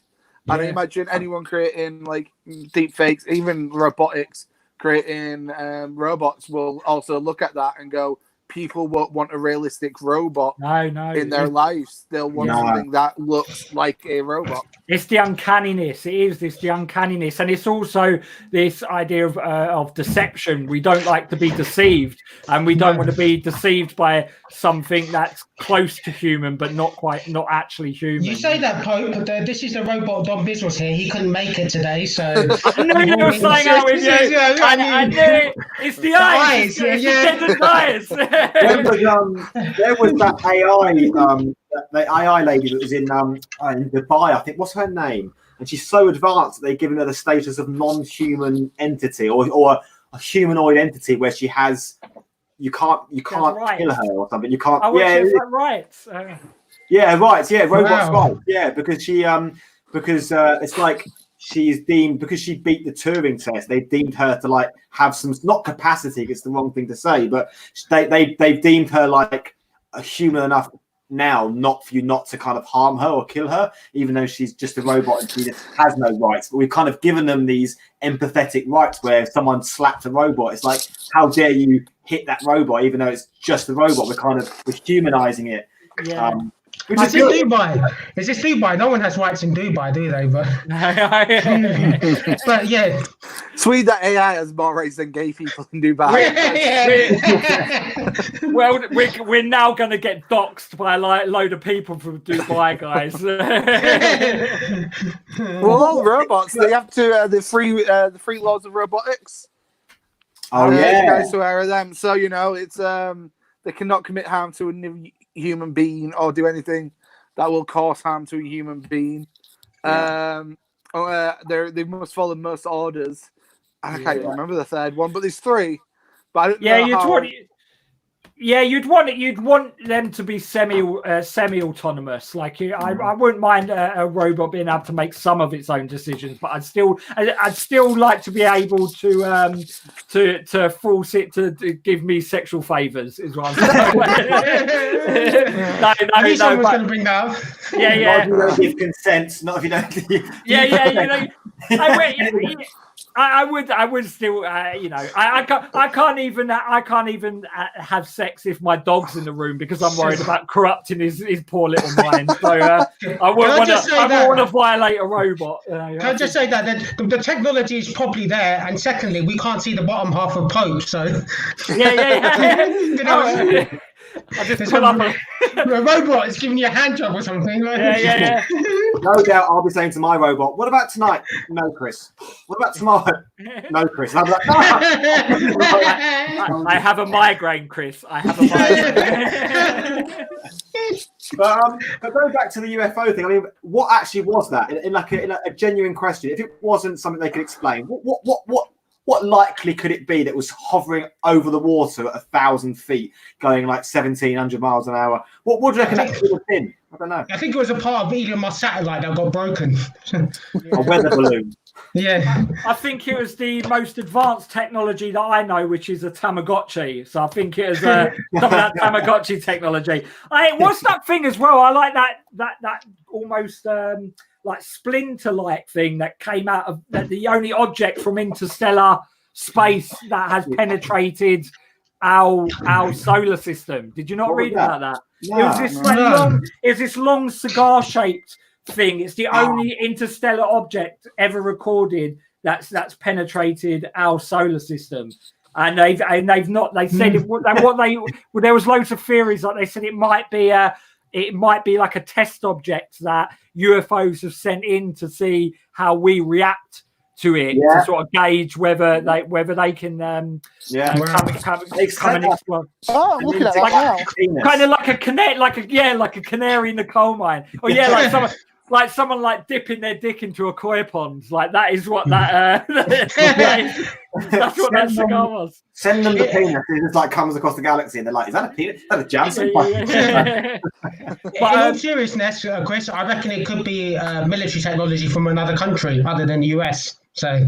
S2: And I imagine anyone creating like deep fakes, even robotics, creating robots will also look at that and go, people won't want a realistic robot in their lives. They'll want something that looks like a robot.
S4: It's the uncanniness. The uncanniness. And it's also this idea of deception. We don't like to be deceived, and we don't want to be deceived by something that's close to human, but not actually human.
S3: You say that, Pope, but this is the robot Don Biz was here. He couldn't make it today, so...
S4: I knew you were saying out with you. I knew it. It's the eyes. It's the eyes.
S1: there was that the AI lady that was in Dubai. I think, what's her name? And she's so advanced that they've given her the status of non-human entity or a humanoid entity where she has you can't kill her or something. You can't.
S4: Oh,
S1: yeah,
S4: right.
S1: Yeah, right. Yeah, robots
S3: Wow.
S1: right. Yeah, because it's like she's deemed, because she beat the Turing test. They deemed her to like have some, not capacity. It's the wrong thing to say, but they've deemed her like a human enough now, not for you not to kind of harm her or kill her, even though she's just a robot and she has no rights. But we've kind of given them these empathetic rights where if someone slapped a robot, it's like, how dare you hit that robot, even though it's just a robot. We're humanizing it.
S4: Yeah.
S1: Which
S3: Is
S1: is
S3: this
S1: good.
S3: Dubai? Is this Dubai? No one has rights in Dubai, do they? But yeah.
S2: Sweet that AI has more rights than gay people in Dubai.
S4: Well, we're now going to get doxxed by a load of people from Dubai, guys.
S2: Well, all robots, they have to the free laws of robotics.
S1: Oh
S2: You
S1: yeah.
S2: guys are aware of them, so you know it's they cannot commit harm to a new human being or do anything that will cause harm to a human being. They must follow most orders. I can't even remember the third one, but there's three. But I don't know
S4: you'd want them to be semi-autonomous. Like I wouldn't mind a robot being able to make some of its own decisions, but I'd still like to be able to force it to give me sexual favors. Is what I'm saying. no,
S3: Someone's going to bring that up.
S1: Not if you don't give consent. Not if you don't.
S4: I would still, I can't even have sex if my dog's in the room because I'm worried about corrupting his poor little mind. So I wouldn't want to violate a robot.
S3: Can I just say that the technology is probably there, and secondly, we can't see the bottom half of Pope, so
S4: yeah. I just pull up
S3: a robot is giving you a hand job or something.
S4: Yeah.
S1: No doubt I'll be saying to my robot, what about tonight? No, Chris. What about tomorrow? No, Chris. And I'll be like,
S4: I have a migraine, Chris. I have a migraine.
S1: But going back to the UFO thing, I mean, what actually was that? In a genuine question, if it wasn't something they could explain, what likely could it be that was hovering over the water at 1,000 feet, going like 1,700 miles an hour? What would you reckon that could have been? I don't know.
S3: I think it was a part of Elon Musk's satellite that got broken.
S1: A weather balloon.
S3: Yeah. I
S4: think it was the most advanced technology that I know, which is a Tamagotchi. So I think it was some of that Tamagotchi technology. What's that thing as well? I like that almost like splinter-like thing that came out of the only object from interstellar space that has penetrated our solar system. Did you not read about that? No, it was this long cigar-shaped thing. It's the only interstellar object ever recorded that's penetrated our solar system. And they said there was loads of theories. Like they said it might be like a test object that UFOs have sent in to see how we react to it, to sort of gauge whether they can come and explode.
S2: Oh, I'm looking at that now.
S4: Kind of like a canary in the coal mine. Or like someone like dipping their dick into a koi pond. Like that is what that that's what that cigar was.
S1: Send them the penis. It just like comes across the galaxy, and they're like, "Is that a penis? Is that a Johnson?"
S3: But in all seriousness, Chris, I reckon it could be military technology from another country other than the US. So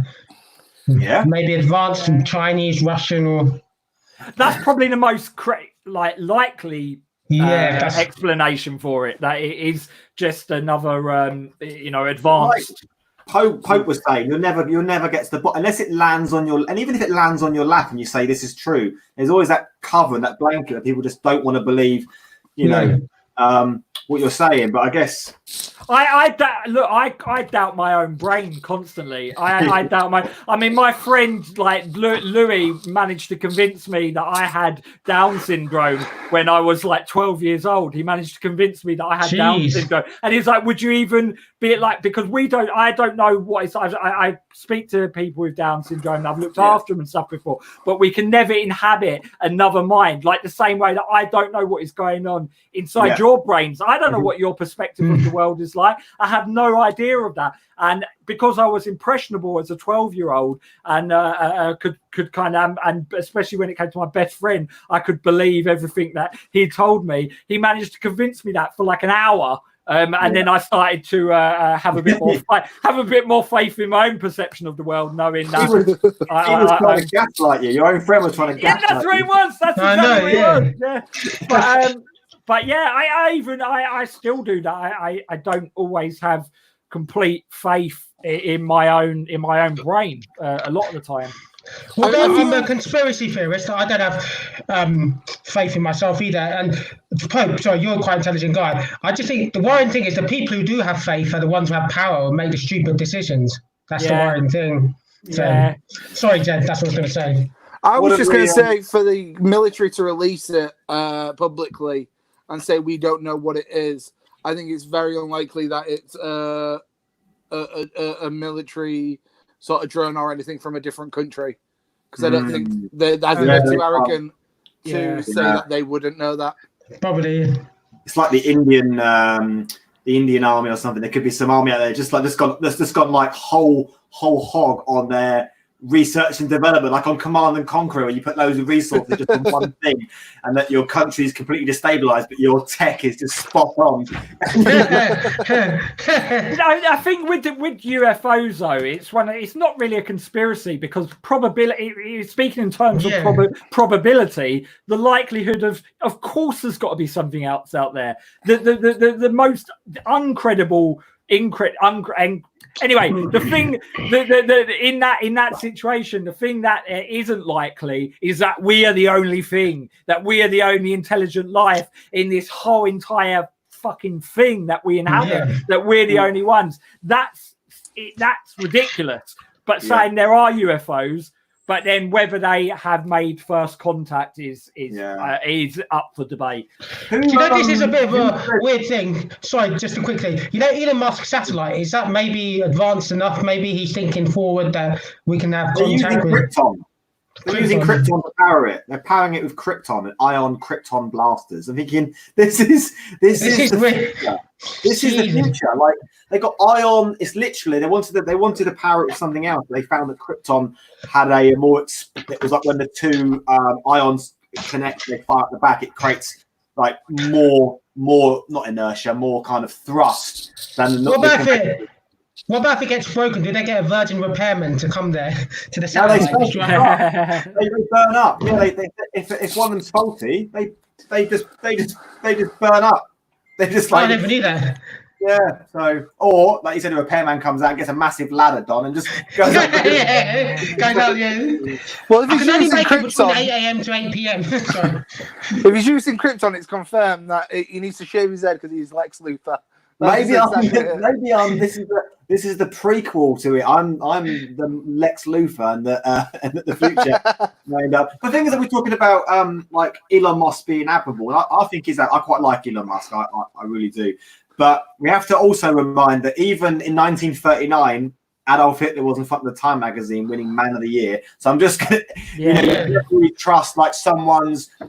S3: maybe advanced from Chinese, Russian, or
S4: that's probably the most likely explanation for it. That it is just another advanced.
S1: Pope was saying you'll never get to the bottom unless it lands on your, and even if it lands on your lap and you say this is true, there's always that cover and that blanket that people just don't want to believe, what you're saying. But I guess
S4: I doubt my own brain constantly. I doubt my friend like Louis managed to convince me that I had Down syndrome when I was like 12 years old. He managed to convince me that I had Down syndrome, and he's like, "Would you even be like?" Because I don't know what it's. I speak to people with Down syndrome. And I've looked after them and stuff before, but we can never inhabit another mind, like the same way that I don't know what is going on inside your brains. I don't know what your perspective of the world is like. I have no idea of that, and because I was impressionable as a 12-year-old and could kind of, and especially when it came to my best friend, I could believe everything that he told me. He managed to convince me that for like an hour. And then I started to have a bit more faith in my own perception of the world, knowing that
S1: he was trying to gaslight you. Your own friend was trying to gaslight you.
S4: That's what it was. That's exactly what it was. Yeah. But yeah, I still do that. I don't always have complete faith in my own brain a lot of the time.
S3: Well, I'm a conspiracy theorist. I don't have faith in myself either. And Pope, sorry, you're a quite intelligent guy. I just think the worrying thing is the people who do have faith are the ones who have power and make the stupid decisions. That's the worrying thing. So, sorry, Jed, that's what I was going to say.
S2: I was just going to say for the military to release it publicly and say we don't know what it is, I think it's very unlikely that it's a military sort of drone or anything from a different country, because I don't think they're too arrogant to say that they wouldn't know that.
S3: Probably.
S1: It's like the Indian army or something. There could be some army out there just gone like whole hog on their research and development, like on Command and Conquer, where you put loads of resources just on one thing, and that your country is completely destabilized, but your tech is just spot on.
S4: I think with UFOs though, it's not really a conspiracy, because probability, speaking in terms of probability, the likelihood of course there's got to be something else out there. The most uncredible. Anyway, the thing in that situation, the thing that isn't likely is that we are the only thing, that we are the only intelligent life in this whole entire fucking thing that we inhabit, that we're the only ones. That's ridiculous. But saying there are UFOs, but then whether they have made first contact is up for debate.
S3: Do you know, this is a bit of a weird thing. Sorry, just quickly. You know, Elon Musk's satellite, is that maybe advanced enough? Maybe he's thinking forward that we can have contact with
S1: Krypton. They're using Krypton to power it. They're powering it with Krypton, ion Krypton blasters. I'm thinking this is the future. This is the future. Like, they got ion. It's literally they wanted to power it with something else. They found that Krypton had a more. It was like when the two ions connect, they fire at the back. It creates like more not inertia, more kind of thrust than the.
S3: What about if it gets broken? Do they get a virgin repairman to come there to the
S1: satellite?
S3: No,
S1: they burn up. Yeah, if one of them's faulty, they just burn up. They just like.
S3: I never knew that.
S1: Yeah. So, or like you said, a repairman comes out, gets a massive ladder done, and just goes up.
S3: Goes out. Yeah.
S2: Well, if he's using Krypton,
S3: 8 a.m. to 8 p.m. Sorry.
S2: If he's using Krypton, it's confirmed that he needs to shave his head because he's Lex Luthor.
S1: Maybe this is the prequel to it. I'm the Lex Luthor and the future. The thing is that we're talking about like Elon Musk being admirable. I think I quite like Elon Musk. I really do. But we have to also remind that even in 1939, Adolf Hitler was in front of the Time magazine winning Man of the Year. So I'm just going to really trust like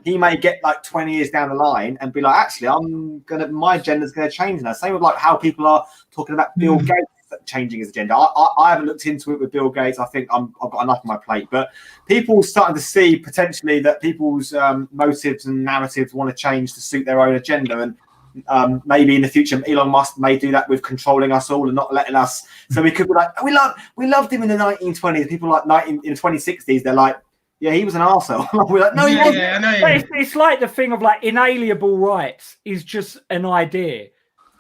S1: he may get like 20 years down the line and be like, actually, my gender's going to change now. Same with like how people are talking about Bill Gates changing his agenda. I haven't looked into it with Bill Gates. I think I've got enough on my plate. But people starting to see potentially that people's motives and narratives want to change to suit their own agenda. And maybe in the future, Elon Musk may do that with controlling us all and not letting us. So we could be like, we loved him in the 1920s. People like in the 2060s, they're like, yeah, he was an arsehole. We're like, no, he wasn't.
S4: It's like the thing of like inalienable rights is just an idea.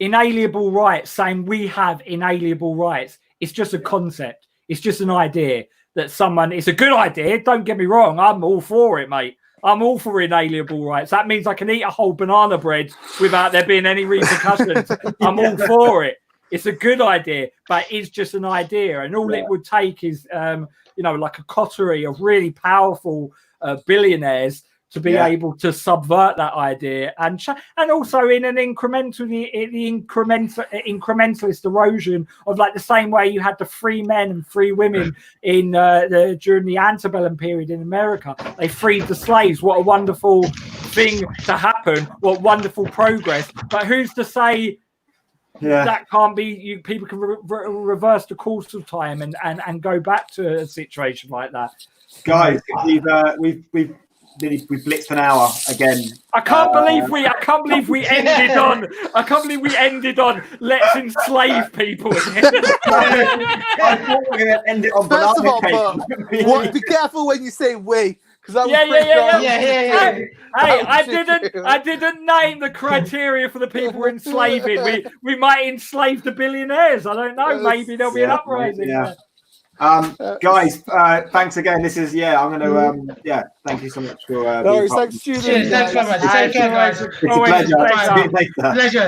S4: Inalienable rights, saying we have inalienable rights, it's just a concept. It's just an idea that it's a good idea. Don't get me wrong. I'm all for it, mate. I'm all for inalienable rights. That means I can eat a whole banana bread without there being any repercussions. I'm all for it. It's a good idea, but it's just an idea. And all it would take is, like a coterie of really powerful billionaires to be able to subvert that idea and also in an incrementalist erosion of like the same way you had the free men and free women in during the antebellum period in America. They freed the slaves. What a wonderful thing to happen. What wonderful progress. But who's to say that can't be? People can reverse the course of time and go back to a situation like that.
S1: Guys, we've blitzed an hour again.
S4: I can't believe we ended on. I can't believe we ended on let's enslave people again.
S1: I thought we were going to end it on
S2: First of all,
S1: banana cake.
S2: be careful when you say we, because that was
S4: Hey, I didn't name the criteria for the people we're enslaving. We might enslave the billionaires. I don't know. Maybe there'll be an uprising.
S1: Guys, thanks again. This is I'm going to thank you so much for
S2: thanks, Julian.
S3: Cheers, thanks so much. Take care, guys.
S1: It's a pleasure.
S3: Pleasure.